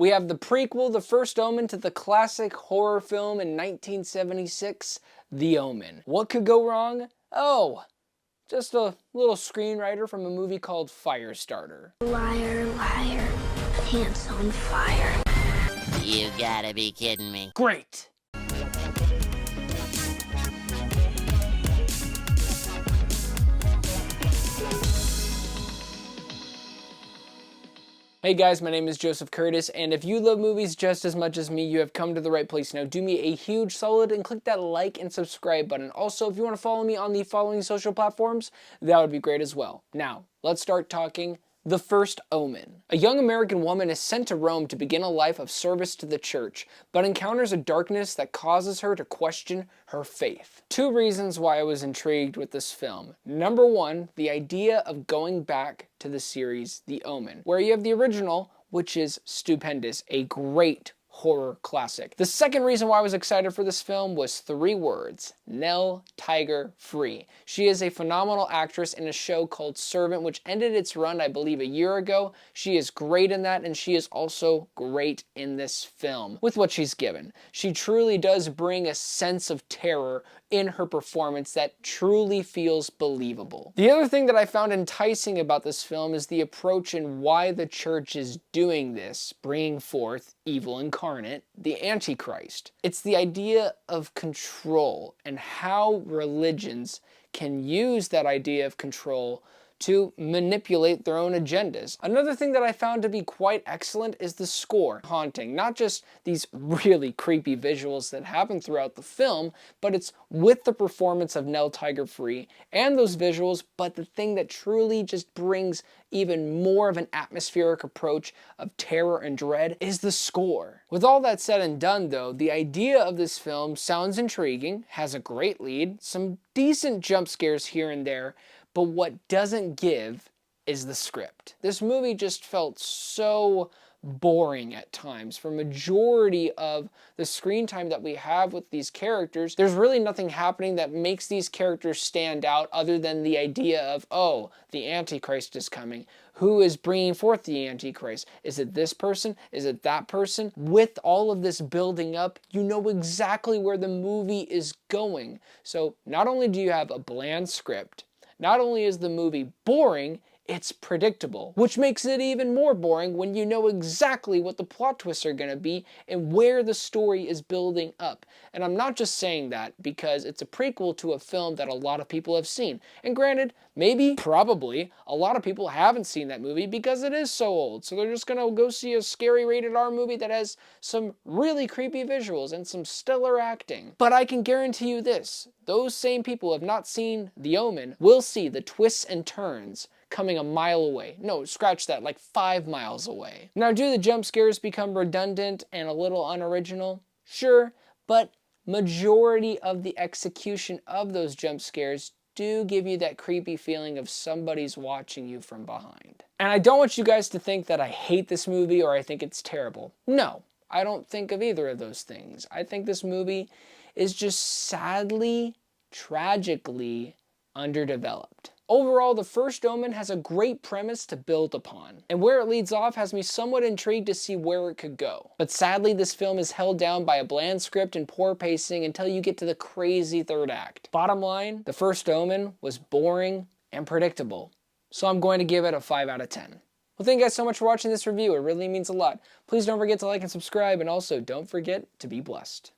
We have the prequel, The First Omen, to the classic horror film in 1976, The Omen. What could go wrong? Oh, just a little screenwriter from a movie called Firestarter. Liar, liar, pants on fire. You gotta be kidding me. Great! Hey guys, my name is Joseph Curtis, and if you love movies just as much as me, you have come to the right place. Now do me a huge solid and click that like and subscribe button. Also, if you want to follow me on the following social platforms, that would be great as well. Now, let's start talking The First Omen. A young American woman is sent to Rome to begin a life of service to the church, but encounters a darkness that causes her to question her faith. Two reasons why I was intrigued with this film. Number one, the idea of going back to the series The Omen, where you have the original, which is stupendous, a great horror classic. The second reason why I was excited for this film was three words: Nell, Tiger, Free. She is a phenomenal actress in a show called Servant, which ended its run, I believe, a year ago. She is great in that, and she is also great in this film with what she's given. She truly does bring a sense of terror in her performance that truly feels believable. The other thing that I found enticing about this film is the approach and why the church is doing this, bringing forth evil incarnate, the Antichrist. It's the idea of control and how religions can use that idea of control to manipulate their own agendas. Another thing that I found to be quite excellent is the score. Haunting, not just these really creepy visuals that happen throughout the film, but it's with the performance of Nell, Tiger, Free and those visuals, but the thing that truly just brings even more of an atmospheric approach of terror and dread is the score. With all that said and done though, the idea of this film sounds intriguing, has a great lead, some decent jump scares here and there, but what doesn't give is the script. This movie just felt so boring at times. For majority of the screen time that we have with these characters, there's really nothing happening that makes these characters stand out other than the idea of, oh, the Antichrist is coming. Who is bringing forth the Antichrist? Is it this person? Is it that person? With all of this building up, you know exactly where the movie is going. So not only do you have a bland script, not only is the movie boring, it's predictable, which makes it even more boring when you know exactly what the plot twists are going to be and where the story is building up. And I'm not just saying that because it's a prequel to a film that a lot of people have seen. And granted, maybe, probably, a lot of people haven't seen that movie because it is so old. So they're just going to go see a scary rated R movie that has some really creepy visuals and some stellar acting. But I can guarantee you this, those same people who have not seen The Omen will see the twists and turns coming a mile away. No, scratch that, like 5 miles away. Now, do the jump scares become redundant and a little unoriginal? Sure, but majority of the execution of those jump scares do give you that creepy feeling of somebody's watching you from behind. And I don't want you guys to think that I hate this movie or I think it's terrible. No, I don't think of either of those things. I think this movie is just sadly, tragically underdeveloped. Overall, The First Omen has a great premise to build upon, and where it leads off has me somewhat intrigued to see where it could go. But sadly, this film is held down by a bland script and poor pacing until you get to the crazy third act. Bottom line, The First Omen was boring and predictable, so I'm going to give it a 5 out of 10. Well, thank you guys so much for watching this review. It really means a lot. Please don't forget to like and subscribe, and also don't forget to be blessed.